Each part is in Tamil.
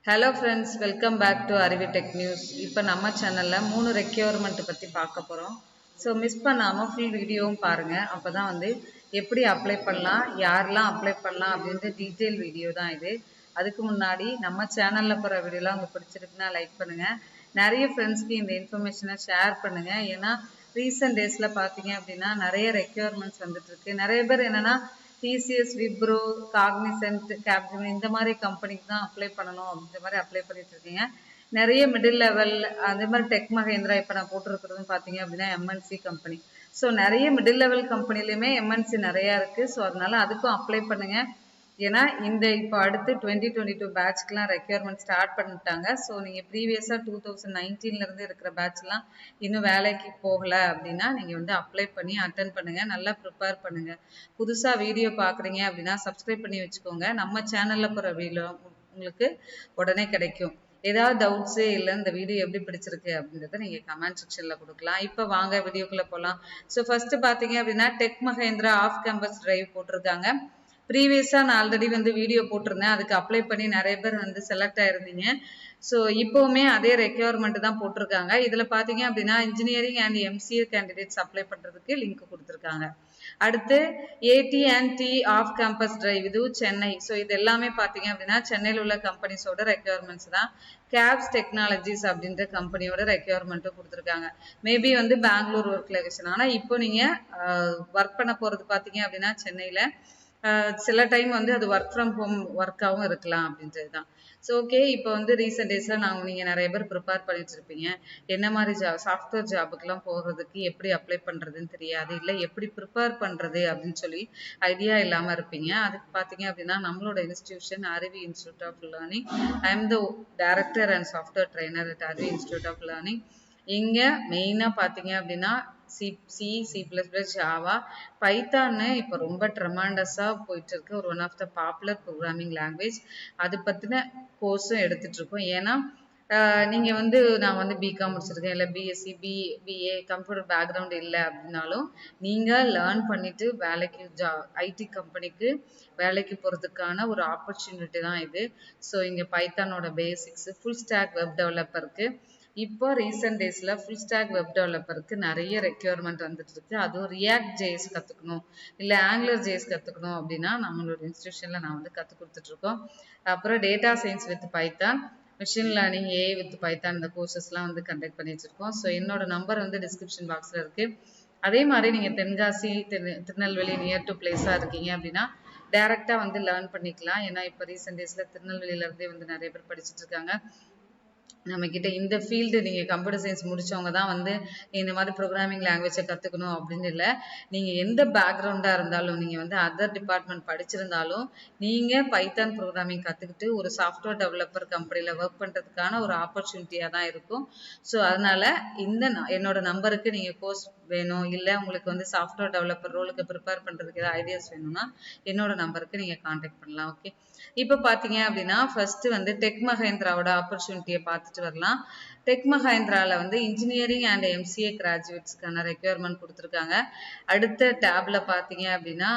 Hello friends, welcome back to Aruvi tech news. இப்போ நம்ம சேனலில் 3 ரெக்யர்மெண்ட் பற்றி பார்க்க போகிறோம். ஸோ மிஸ் பண்ணாமல் ஃபுல் வீடியோவும் பாருங்கள். அப்போ தான் வந்து எப்படி அப்ளை பண்ணலாம், யாரெல்லாம் அப்ளை பண்ணலாம் அப்படின்ற டீட்டெயில் வீடியோ தான் இது. அதுக்கு முன்னாடி நம்ம சேனலில் போகிற வீடியோலாம் உங்களுக்கு பிடிச்சிருக்குன்னா லைக் பண்ணுங்கள். நிறைய ஃப்ரெண்ட்ஸ்க்கு இந்த இன்ஃபர்மேஷனை ஷேர் பண்ணுங்கள். ஏன்னா ரீசெண்ட் டேஸில் பார்த்தீங்க அப்படின்னா நிறைய ரெக்யர்மெண்ட்ஸ் வந்துட்டுருக்கு. நிறைய பேர் என்னென்னா TCS, விப்ரோ, காக்னிசன்ட், கேப்ஜிமினி இந்த மாதிரி கம்பெனிக்கு தான் அப்ளை பண்ணணும் அப்படின்ற மாதிரி அப்ளை பண்ணிட்டு இருக்கீங்க. நிறைய மிடில் லெவல் அதே மாதிரி டெக் மஹேந்திரா இப்போ நான் போட்டிருக்கிறதும் பார்த்தீங்க அப்படின்னா MNC கம்பெனி. ஸோ நிறைய மிடில் லெவல் கம்பெனிலையுமே MNC நிறையா இருக்குது. ஸோ அதனால அதுக்கும் அப்ளை பண்ணுங்கள். ஏன்னா இந்த இப்போ அடுத்து 2022 பேட்ச்க்கெலாம் ரெக்யர்மெண்ட் ஸ்டார்ட் பண்ணிட்டாங்க. ஸோ நீங்கள் ப்ரீவியஸாக 2019 இருக்கிற பேட்ச்லாம் இன்னும் வேலைக்கு போகலை அப்படின்னா நீங்கள் வந்து அப்ளை பண்ணி அட்டன் பண்ணுங்கள். நல்லா ப்ரிப்பேர் பண்ணுங்கள். புதுசாக வீடியோ பார்க்குறீங்க அப்படின்னா சப்ஸ்கிரைப் பண்ணி வச்சுக்கோங்க. நம்ம சேனலில் போகிற வீடியோ உங்களுக்கு உடனே கிடைக்கும். ஏதாவது டவுட்ஸு இல்லை இந்த வீடியோ எப்படி பிடிச்சிருக்கு அப்படின்றத நீங்கள் கமெண்ட் செக்ஷனில் கொடுக்கலாம். இப்போ வாங்க வீடியோக்குள்ளே போகலாம். ஸோ ஃபஸ்ட்டு பார்த்தீங்க அப்படின்னா tech Mahindra off campus drive போட்டிருக்காங்க. ப்ரீவியஸாக நான் ஆல்ரெடி வந்து வீடியோ போட்டிருந்தேன். அதுக்கு அப்ளை பண்ணி நிறைய பேர் வந்து செலக்ட் ஆயிருந்தீங்க. ஸோ இப்போவுமே அதே ரெக்யர்மெண்ட் தான் போட்டிருக்காங்க. இதில் பார்த்தீங்க அப்படின்னா engineering and MCA candidates apply பண்ணுறதுக்கு லிங்க் கொடுத்துருக்காங்க. அடுத்து AT&T ஆஃப் கேம்பஸ் டிரைவ், இதுவும் சென்னை. ஸோ இது எல்லாமே பார்த்தீங்க அப்படின்னா சென்னையில் உள்ள கம்பெனிஸோட ரெக்யர்மெண்ட்ஸ் தான். கேவ்ஸ் டெக்னாலஜிஸ் அப்படின்ற கம்பெனியோட ரெக்யர்மெண்ட்டும் கொடுத்துருக்காங்க. மேபி வந்து பெங்களூர் ஒர்க் லொகேஷன். ஆனால் இப்போ நீங்கள் ஒர்க் பண்ண போகிறது பார்த்தீங்க அப்படின்னா சென்னையில். சில டைம் வந்து அது ஒர்க் ஃப்ரம் ஹோம் ஒர்க்காகவும் இருக்கலாம் அப்படின்றது தான். ஸோ ஓகே, இப்போ வந்து ரீசெண்ட் டேஸில் நீங்கள் நிறைய பேர் ப்ரிப்பேர் பண்ணிட்டு இருப்பீங்க. என்ன மாதிரி சாஃப்ட்வேர் ஜாபுக்கெலாம் போகிறதுக்கு எப்படி அப்ளை பண்ணுறதுன்னு தெரியாது, இல்லை எப்படி ப்ரிப்பேர் பண்ணுறது அப்படின்னு சொல்லி ஐடியா இல்லாமல் இருப்பீங்க. அதுக்கு பார்த்தீங்க அப்படின்னா நம்மளோட institution Aruvi institute of learning. I am the director and software trainer at Aruvi institute of learning. இங்கே மெயினாக பார்த்தீங்க அப்படின்னா C++, ஜாவா, பைத்தான்னு இப்போ ரொம்ப ட்ரெமாண்டஸாக போயிட்டு இருக்கு. ஒரு one of the popular programming language. அது பற்றின கோர்ஸும் எடுத்துட்டு இருக்கோம். ஏன்னா நீங்கள் வந்து நான் வந்து பிகாம் முடிச்சிருக்கேன், இல்லை BSc, BA கம்ப்யூட்டர் பேக்ரவுண்ட் இல்லை அப்படின்னாலும் நீங்கள் லேர்ன் பண்ணிட்டு வேலைக்கு IT கம்பெனிக்கு வேலைக்கு போகிறதுக்கான ஒரு ஆப்பர்ச்சுனிட்டி தான் இது. ஸோ இங்கே பைத்தானோட பேசிக்ஸ், ஃபுல் ஸ்டாக் வெப் டெவலப்பருக்கு இப்போ ரீசெண்ட் டேஸில் ஃபுல் ஸ்டாக் வெப் டெவலப்பருக்கு நிறைய ரெக்யர்மெண்ட் வந்துட்டு இருக்கு. அதுவும் ரியாக்ட் JS கற்றுக்கணும், இல்லை ஆங்குலர் JS கற்றுக்கணும் அப்படின்னா நம்மளோட இன்ஸ்டியூஷனில் நான் வந்து கற்றுக் கொடுத்துட்ருக்கோம். அப்புறம் data science with Python, machine learning, AI with Python இந்த கோர்சஸ்லாம் வந்து கண்டக்ட் பண்ணி வச்சுருக்கோம். ஸோ என்னோட நம்பர் வந்து டிஸ்கிரிப்ஷன் பாக்ஸில் இருக்குது. அதே மாதிரி நீங்கள் தென்காசி, திருநெல்வேலி நியர் டு பிளேஸாக இருக்கீங்க அப்படின்னா டைரெக்டாக வந்து லேர்ன் பண்ணிக்கலாம். ஏன்னா இப்போ ரீசெண்ட் டேஸில் திருநெல்வேலியிலேருந்தே வந்து நிறைய பேர் படிச்சுட்டு இருக்காங்க. நம்மக்கிட்ட இந்த ஃபீல்டு நீங்கள் கம்ப்யூட்டர் சயின்ஸ் முடித்தவங்க தான் வந்து இந்த மாதிரி ப்ரோக்ராமிங் லாங்குவேஜை கற்றுக்கணும் அப்படின்னு இல்லை. நீங்கள் எந்த பேக்ரவுண்டாக இருந்தாலும், நீங்கள் வந்து அதர் டிபார்ட்மெண்ட் படிச்சிருந்தாலும் நீங்கள் பைத்தான் ப்ரோக்ராமிங் கற்றுக்கிட்டு ஒரு சாஃப்ட்வேர் டெவலப்பர் கம்பெனியில் ஒர்க் பண்ணுறதுக்கான ஒரு ஆப்பர்ச்சுனிட்டியாக தான் இருக்கும். ஸோ அதனால் என்னோட நம்பருக்கு நீங்கள் கோர்ஸ் வேணும், இல்லை உங்களுக்கு வந்து சாஃப்ட்வேர் டெவலப்பர் ரோலுக்கு ப்ரிப்பேர் பண்ணுறதுக்கு ஏதாவது ஐடியாஸ் வேணும்னா என்னோட நம்பருக்கு நீங்கள் காண்டாக்ட் பண்ணலாம். ஓகே, இப்போ பார்த்தீங்க அப்படின்னா ஃபர்ஸ்ட்டு வந்து டெக் மஹேந்திராவோட ஆப்பர்ச்சுனிட்டியை பார்த்துட்டு வரலாம். டெக் மஹேந்திராவில் வந்து இன்ஜினியரிங் அண்ட் MCA கிராஜுவேட்ஸ்க்கான ரெக்யர்மெண்ட் கொடுத்துருக்காங்க. அடுத்த டேப்ல பார்த்தீங்க அப்படின்னா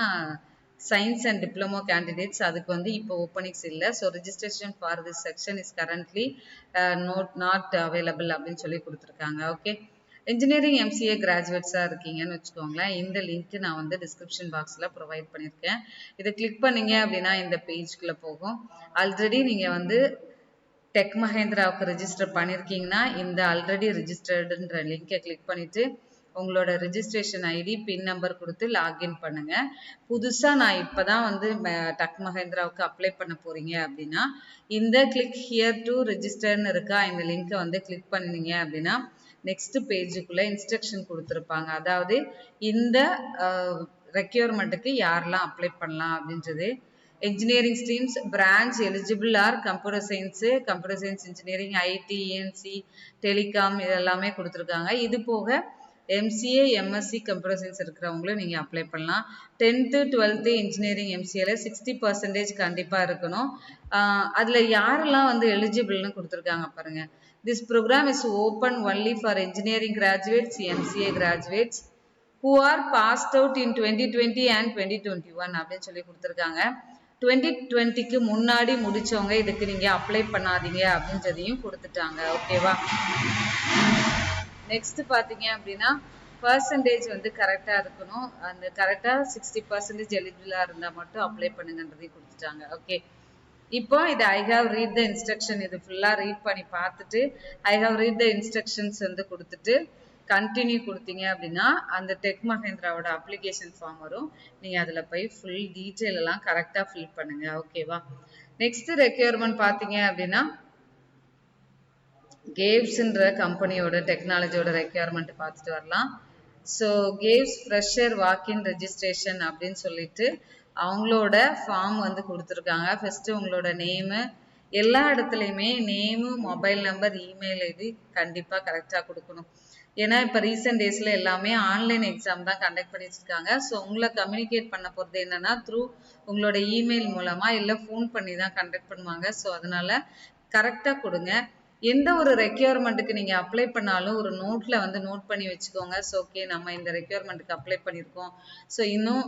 சயின்ஸ் அண்ட் டிப்ளமோ கேண்டிடேட்ஸ், அதுக்கு வந்து இப்போ ஓப்பனிங்ஸ் இல்லை. So registration for this section is currently not available அப்படின்னு சொல்லி கொடுத்துருக்காங்க. ஓகே, இன்ஜினியரிங் MCA கிராஜுவேட்ஸாக இருக்கீங்கன்னு வச்சுக்கோங்களேன். இந்த லிங்க் நான் வந்து டிஸ்கிரிப்ஷன் பாக்ஸில் ப்ரொவைட் பண்ணியிருக்கேன். இதை கிளிக் பண்ணீங்க அப்படின்னா இந்த பேஜ்குள்ளே போகும். ஆல்ரெடி நீங்கள் வந்து டெக் மஹேந்திராவுக்கு ரெஜிஸ்டர் பண்ணியிருக்கீங்கன்னா இந்த ஆல்ரெடி ரெஜிஸ்டர்டுன்ற லிங்கை கிளிக் பண்ணிவிட்டு உங்களோட ரெஜிஸ்ட்ரேஷன் ஐடி, பின் நம்பர் கொடுத்து லாகின் பண்ணுங்கள். புதுசாக நான் இப்போ தான் வந்து டெக் மஹேந்திராவுக்கு அப்ளை பண்ண போகிறீங்க அப்படின்னா இந்த கிளிக் ஹியர் டு ரெஜிஸ்டர்னு இருக்கா, இந்த லிங்கை வந்து கிளிக் பண்ணினீங்க அப்படின்னா நெக்ஸ்ட் பேஜுக்குள்ளே இன்ஸ்ட்ரக்ஷன் கொடுத்துருப்பாங்க. அதாவது இந்த ரெக்யர்மெண்ட்டுக்கு யாரெல்லாம் அப்ளை பண்ணலாம் அப்படின்றது. engineering streams branch eligible are computer science engineering, IT, ENC, telecom இதெல்லாமே கொடுத்துருக்காங்க. இது போக MCA, MSc கம்ப்யூட்டர் சயின்ஸ் இருக்கிறவங்களும் நீங்கள் அப்ளை பண்ணலாம். 10th 12th இன்ஜினியரிங் MCAல 60% கண்டிப்பாக இருக்கணும். அதில் யாரெல்லாம் வந்து எலிஜிபிள்னு கொடுத்துருக்காங்க பாருங்கள். This program is open only for engineering graduates, MCA graduates who are passed out in 2020 and 2021 அப்படின்னு சொல்லி கொடுத்துருக்காங்க. 2020க்கு முன்னாடி முடிச்சவங்க இதுக்கு நீங்க அப்ளை பண்ணாதீங்க அப்படின்றதையும் கொடுத்துட்டாங்க. ஓகேவா? நெக்ஸ்ட் பாத்தீங்க அப்படின்னா பர்சன்டேஜ் வந்து கரெக்டா இருக்கணும். அந்த கரெக்டா 60% எலிஜிபிளா இருந்தா மட்டும் அப்ளை பண்ணுங்கன்றதையும் கொடுத்துட்டாங்க. ஓகே, இப்போ இது I have read the instruction, இது ஃபுல்லா ரீட் பண்ணி பார்த்துட்டு I have read the instructions வந்து கொடுத்துட்டு கண்டினியூ கொடுத்தீங்க அப்படின்னா அந்த டெக் மஹேந்திராவோட அப்ளிகேஷன் ஃபார்ம் வரும். நீங்க அதுல போய் ஃபுல் டீட்டெயில் எல்லாம் கரெக்டா ஃபில் பண்ணுங்க. ஓகேவா? நெக்ஸ்ட் ரெக்யர்மெண்ட் பாத்தீங்க அப்படின்னா கேவ்ஸ்ன்ற கம்பெனியோட டெக்னாலஜியோட ரெக்யர்மெண்ட் பார்த்துட்டு வரலாம். ஸோ கேவ்ஸ் ஃப்ரெஷர் வாக்கின் ரெஜிஸ்ட்ரேஷன் அப்படின்னு சொல்லிட்டு அவங்களோட ஃபார்ம் வந்து கொடுத்துருக்காங்க. ஃபர்ஸ்ட் உங்களோட நேமு, எல்லா இடத்துலையுமே name, mobile number, email ID கண்டிப்பாக கரெக்டாக கொடுக்கணும். ஏன்னா இப்போ ரீசெண்ட் டேஸில் எல்லாமே ஆன்லைன் எக்ஸாம் தான் கண்டக்ட் பண்ணிட்டு இருக்காங்க. ஸோ உங்களை கம்யூனிகேட் பண்ண போகிறது என்னன்னா த்ரூ உங்களோட இமெயில் மூலமாக இல்லை ஃபோன் பண்ணி தான் கண்டக்ட் பண்ணுவாங்க. ஸோ அதனால கரெக்டாக கொடுங்க. எந்த ஒரு ரெக்யர்மெண்ட்டுக்கு நீங்கள் அப்ளை பண்ணாலும் ஒரு நோட்டில் வந்து நோட் பண்ணி வச்சுக்கோங்க. ஸோ ஓகே, நம்ம இந்த ரெக்யர்மெண்ட்டுக்கு அப்ளை பண்ணியிருக்கோம். ஸோ இன்னும்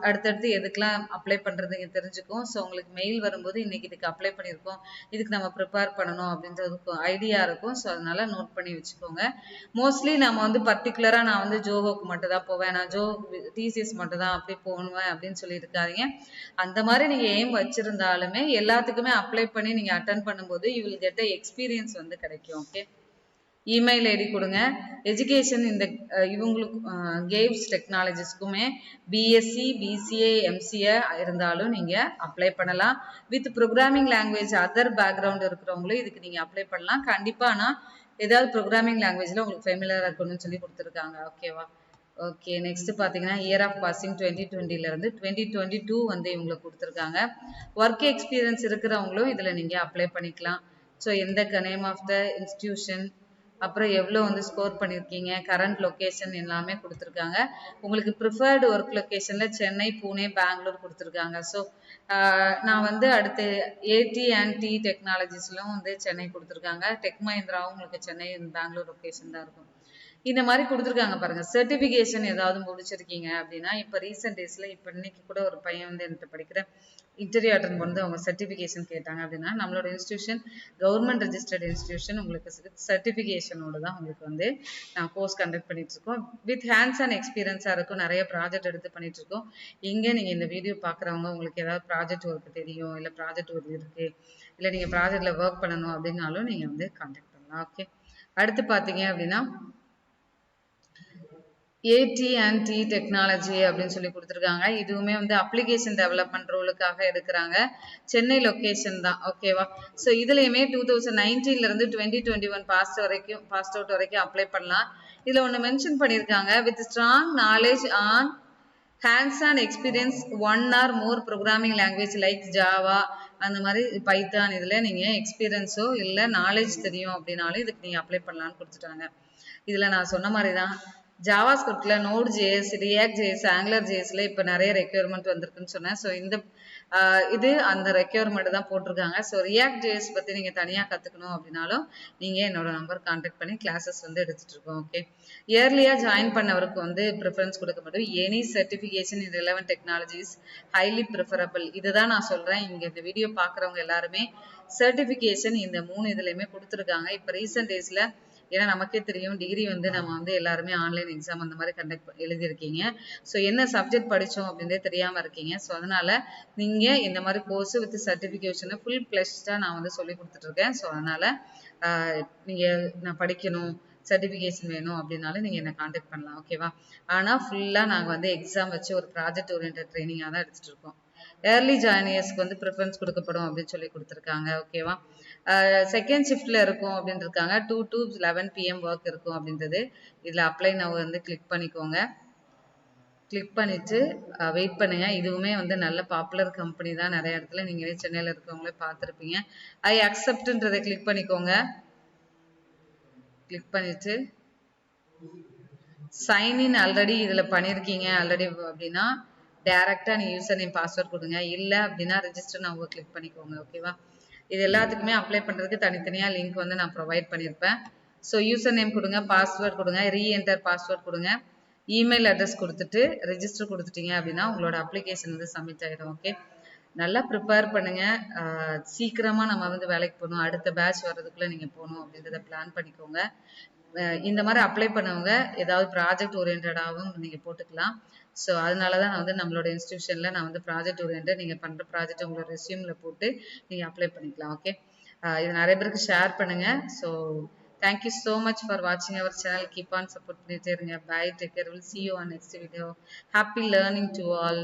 அடுத்தடுத்து எதுக்கெலாம் அப்ளை பண்ணுறதுங்க தெரிஞ்சுக்கும். ஸோ உங்களுக்கு மெயில் வரும்போது இன்னைக்கு இதுக்கு அப்ளை பண்ணியிருக்கோம், இதுக்கு நம்ம ப்ரிப்பேர் பண்ணணும் அப்படின்றதுக்கு ஐடியா இருக்கும். ஸோ அதனால நோட் பண்ணி வச்சுக்கோங்க. மோஸ்ட்லி நம்ம வந்து பர்டிகுலராக நான் வந்து ஜோஹோக்கு மட்டும் தான் போவேன், நான் டிசிஎஸ் மட்டும் தான் அப்படி போவேன் அப்படின்னு சொல்லி இருக்காதீங்க. அந்த மாதிரி நீங்கள் எய்ம் வச்சுருந்தாலுமே எல்லாத்துக்குமே அப்ளை பண்ணி நீங்கள் அட்டன் பண்ணும்போது யூ வில் கெட் எக்ஸ்பீரியன்ஸ் வந்து கிடைக்கும். ஓகே, இமெயில் ஐடி கொடுங்க. எஜுகேஷன் இந்த இவங்களுக்கு கேவ்ஸ் டெக்னாலஜிஸ்க்குமே பிஎஸ்சி, பிசிஏ, எம்சிஏ இருந்தாலும் நீங்கள் அப்ளை பண்ணலாம். With programming language other background இருக்கிறவங்களும் இதுக்கு நீங்கள் அப்ளை பண்ணலாம். கண்டிப்பாக ஆனால் ஏதாவது ப்ரோக்ராமிங் லாங்குவேஜில் உங்களுக்கு ஃபெமிலியராக இருக்கணும்னு சொல்லி கொடுத்துருக்காங்க. ஓகேவா? ஓகே, நெக்ஸ்ட் பார்த்தீங்கன்னா இயர் ஆஃப் பாசிங் 2020லேருந்து 2022 வந்து இவங்களுக்கு கொடுத்துருக்காங்க. ஒர்க் எக்ஸ்பீரியன்ஸ் இருக்கிறவங்களும் இதில் நீங்கள் அப்ளை பண்ணிக்கலாம். ஸோ எந்த நேம் ஆஃப் த இன்ஸ்டிடியூஷன், அப்புறம் எவ்வளோ வந்து ஸ்கோர் பண்ணியிருக்கீங்க, கரண்ட் லொக்கேஷன் எல்லாமே கொடுத்துருக்காங்க. உங்களுக்கு ப்ரிஃபர்டு ஒர்க் லொக்கேஷனில் சென்னை, பூனே, பெங்களூர் கொடுத்துருக்காங்க. ஸோ நான் வந்து அடுத்து AT&T டெக்னாலஜிஸ்லும் வந்து சென்னை கொடுத்துருக்காங்க. டெக் மஹிந்திராவும் உங்களுக்கு சென்னை, பெங்களூர் லொக்கேஷன் தான் இருக்கும். இந்த மாதிரி கொடுத்துருக்காங்க பாருங்க. சர்டிஃபிகேஷன் ஏதாவது முடிச்சிருக்கீங்க அப்படின்னா இப்போ ரீசெண்ட் டேஸில் இப்போ இன்னைக்கு கூட ஒரு பையன் வந்து என்கிட்ட படிக்கிற இன்டர்வியூ அட்டன் பண்ணி அவங்க சர்டிஃபிகேஷன் கேட்டாங்க. அப்படின்னா நம்மளோட இன்ஸ்டியூஷன் கவர்மெண்ட் ரெஜிஸ்டர்ட் இன்ஸ்டியூஷன், உங்களுக்கு சர்டிஃபிகேஷனோட தான் உங்களுக்கு வந்து நான் கோர்ஸ் கண்டக்ட் பண்ணிட்டு இருக்கோம். வித் ஹேண்ட்ஸ் அண்ட் எக்ஸ்பீரியன்ஸாக இருக்கும். நிறைய ப்ராஜெக்ட் எடுத்து பண்ணிட்டு இருக்கோம். இங்கே நீங்கள் இந்த வீடியோ பார்க்குறவங்க உங்களுக்கு ஏதாவது ப்ராஜெக்ட் ஒர்க் தெரியும், இல்லை ப்ராஜெக்ட் ஒர்க் இருக்குது, இல்லை நீங்கள் ப்ராஜெக்டில் ஒர்க் பண்ணணும் அப்படின்னாலும் நீங்கள் வந்து கான்டாக்ட் பண்ணலாம். ஓகே, அடுத்து பார்த்தீங்க அப்படின்னா AT&T டெக்னாலஜி அப்படின்னு சொல்லி கொடுத்துருக்காங்க. இதுவுமே வந்து அப்ளிகேஷன் டெவலப்மெண்ட் ரோலுக்காக எடுக்கிறாங்க. சென்னை லொக்கேஷன் தான். ஓகேவா? ஸோ இதுலையுமே 2019லேருந்து 2021 பாஸ்ட் அவுட் வரைக்கும் அப்ளை பண்ணலாம். இதில் ஒன்று மென்ஷன் பண்ணியிருக்காங்க, with strong knowledge on hands on experience 1 or more programming language like Java, அந்த மாதிரி பைத்தான், இதில் நீங்கள் எக்ஸ்பீரியன்ஸோ இல்லை நாலேஜ் தெரியும் அப்படின்னாலும் இதுக்கு நீங்கள் அப்ளை பண்ணலான்னு கொடுத்துட்டாங்க. இதில் நான் சொன்ன மாதிரி தான் ஜாவா ஸ்கிரிப்டில் node JS, react JS, angular ஜேஎஸ்ல இப்போ நிறைய ரெக்யர்மெண்ட் வந்திருக்குன்னு சொன்னேன். ஸோ இந்த இது அந்த ரெக்யர்மெண்ட் தான் போட்டிருக்காங்க. ஸோ ரியாக்ட் ஜேஎஸ் பற்றி நீங்கள் தனியாக கற்றுக்கணும் அப்படின்னாலும் நீங்கள் என்னோட நம்பர் கான்டாக்ட் பண்ணி கிளாஸஸ் வந்து எடுத்துகிட்டு இருக்கோம். ஓகே, இயர்லியாக ஜாயின் பண்ணவருக்கு வந்து ப்ரிஃபரன்ஸ் கொடுக்க மாட்டோம். எனி சர்டிஃபிகேஷன் இன் ரிலவெண்ட் டெக்னாலஜிஸ் ஹைலி ப்ரிஃபரபிள். இதை தான் நான் சொல்கிறேன். இங்கே இந்த வீடியோ பார்க்குறவங்க எல்லாருமே சர்டிஃபிகேஷன் இந்த 3 இதுலையுமே கொடுத்துருக்காங்க. இப்போ ரீசெண்ட் டேஸில் ஏன்னா நமக்கே தெரியும் டிகிரி வந்து நம்ம வந்து எல்லாருமே ஆன்லைன் எக்ஸாம் அந்த மாதிரி கண்டக்ட் எழுதியிருக்கீங்க. ஸோ என்ன சப்ஜெக்ட் படித்தோம் அப்படின்றே தெரியாமல் இருக்கீங்க. ஸோ அதனால் நீங்கள் இந்த மாதிரி கோர்ஸ் வித் சர்டிஃபிகேஷனை ஃபுல் ப்ளஷ்டாக நான் வந்து சொல்லி கொடுத்துட்ருக்கேன். ஸோ அதனால் நீங்கள் நான் படிக்கணும், சர்டிஃபிகேஷன் வேணும் அப்படின்னாலும் நீங்கள் என்னை காண்டாக்ட் பண்ணலாம். ஓகேவா? ஆனால் ஃபுல்லாக நாங்கள் வந்து எக்ஸாம் வச்சு ஒரு ப்ராஜெக்ட் ஓரியன்ட் ட்ரைனிங்காக தான் எடுத்துகிட்டு இருக்கோம். ஏர்லி ஜாயினியர்ஸ்க்கு வந்து ப்ரிஃபரன்ஸ் கொடுக்கப்படும் அப்படின்னு சொல்லி கொடுத்துருக்காங்க. ஓகேவா? செகண்ட் ஷிஃப்டில் இருக்கும் அப்படின்னு இருக்காங்க. 2 to 11 PM ஒர்க் இருக்கும் அப்படின்றது. இதில் அப்ளை நவ் வந்து கிளிக் பண்ணிக்கோங்க. கிளிக் பண்ணிவிட்டு வெயிட் பண்ணுங்கள். இதுவுமே வந்து நல்ல பாப்புலர் கம்பெனி தான். நிறைய இடத்துல நீங்களே சென்னையில் இருக்கிறவங்களே பார்த்துருப்பீங்க. ஐ அக்செப்ட்ன்றதை கிளிக் பண்ணிக்கோங்க. கிளிக் பண்ணிவிட்டு சைன்இன் ஆல்ரெடி இதில் பண்ணியிருக்கீங்க ஆல்ரெடி அப்படின்னா டேரெக்டாக நீ யூசர் நேம் பாஸ்வேர்ட் கொடுங்க. இல்லை அப்படின்னா ரெஜிஸ்டர் நான் கிளிக் பண்ணிக்கோங்க. ஓகேவா? இது எல்லாத்துக்குமே அப்ளை பண்ணுறதுக்கு தனித்தனியாக லிங்க் வந்து நான் ப்ரொவைட் பண்ணியிருப்பேன். ஸோ யூசர் நேம் கொடுங்க, பாஸ்வேர்ட் கொடுங்க, ரீஎன்டர் பாஸ்வேர்ட் கொடுங்க, இமெயில் அட்ரஸ் கொடுத்துட்டு ரெஜிஸ்டர் கொடுத்துட்டீங்க அப்படின்னா உங்களோட அப்ளிகேஷன் வந்து சப்மிட் ஆகிடும். ஓகே, நல்லா ப்ரிப்பேர் பண்ணுங்க. சீக்கிரமா நம்ம வந்து வேலைக்கு போகணும், அடுத்த பேட்ச் வர்றதுக்குள்ள நீங்க போகணும் அப்படின்றத பிளான் பண்ணிக்கோங்க. இந்த மாதிரி அப்ளை பண்ணவங்க ஏதாவது ப்ராஜெக்ட் ஓரியன்டாகவும் நீங்க போட்டுக்கலாம். ஸோ அதனால தான் நான் வந்து நம்மளோட இன்ஸ்டியூஷன்ல நான் வந்து ப்ராஜெக்ட் ஓரியன்ட் நீங்க பண்ற ப்ராஜெக்ட் உங்களோட ரெஸ்யூம்ல போட்டு நீங்க அப்ளை பண்ணிக்கலாம். ஓகே, இது நிறைய பேருக்கு ஷேர் பண்ணுங்க. So thank you so much for வாட்சிங் our channel. Keep on support பண்ணிட்டே இருங்க. Bye, take care. Will see you on next video. Happy learning to all.